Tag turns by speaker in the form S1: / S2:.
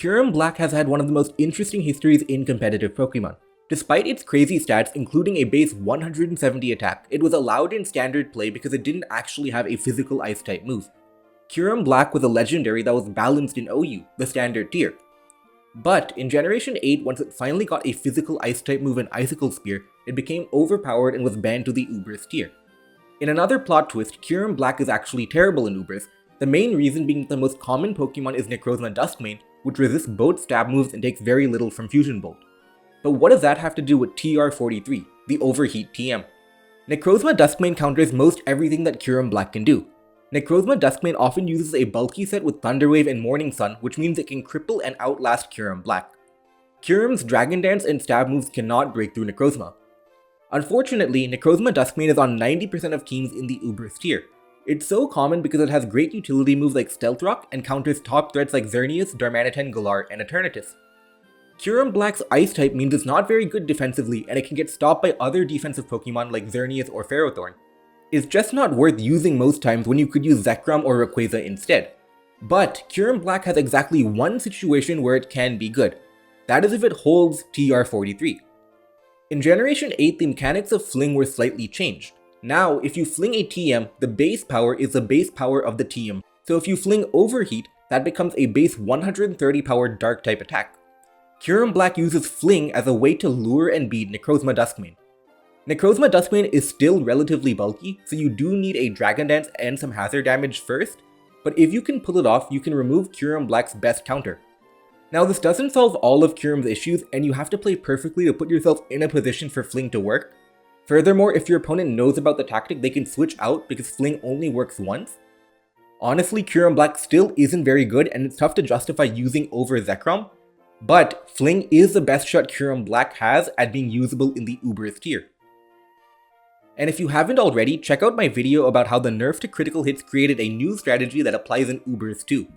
S1: Kyurem-Black has had one of the most interesting histories in competitive Pokemon. Despite its crazy stats, including a base 170 attack, it was allowed in standard play because it didn't actually have a physical Ice-type move. Kyurem-Black was a legendary that was balanced in OU, the standard tier. But in Generation 8, once it finally got a physical Ice-type move in Icicle Spear, it became overpowered and was banned to the Ubers tier. In another plot twist, Kyurem-Black is actually terrible in Ubers, the main reason being that the most common Pokemon is Necrozma Duskmane, which resists both stab moves and takes very little from Fusion Bolt. But what does that have to do with TR43, the Overheat TM? Necrozma Duskmane counters most everything that Kyurem-Black can do. Necrozma Duskmane often uses a bulky set with Thunder Wave and Morning Sun, which means it can cripple and outlast Kyurem-Black. Kyurem's Dragon Dance and stab moves cannot break through Necrozma. Unfortunately, Necrozma Duskmane is on 90% of teams in the Ubers tier. It's so common because it has great utility moves like Stealth Rock and counters top threats like Xerneas, Darmanitan, Galar, and Eternatus. Kyurem-Black's Ice type means it's not very good defensively and it can get stopped by other defensive Pokemon like Xerneas or Ferrothorn. It's just not worth using most times when you could use Zekrom or Rayquaza instead. But Kyurem-Black has exactly one situation where it can be good. That is if it holds TR43. In Generation 8, the mechanics of Fling were slightly changed. Now, if you fling a TM, the base power is the base power of the TM, so if you fling Overheat, that becomes a base 130 power Dark type attack. Kyurem-Black uses Fling as a way to lure and beat Necrozma Duskmane. Necrozma Duskmane is still relatively bulky, so you do need a Dragon Dance and some hazard damage first, but if you can pull it off, you can remove Kyurem-Black's best counter. Now this doesn't solve all of Kyurem's issues, and you have to play perfectly to put yourself in a position for Fling to work. Furthermore, if your opponent knows about the tactic, they can switch out because Fling only works once. Honestly, Kyurem-Black still isn't very good and it's tough to justify using over Zekrom, but Fling is the best shot Kyurem-Black has at being usable in the Ubers tier. And if you haven't already, check out my video about how the nerf to critical hits created a new strategy that applies in Ubers too.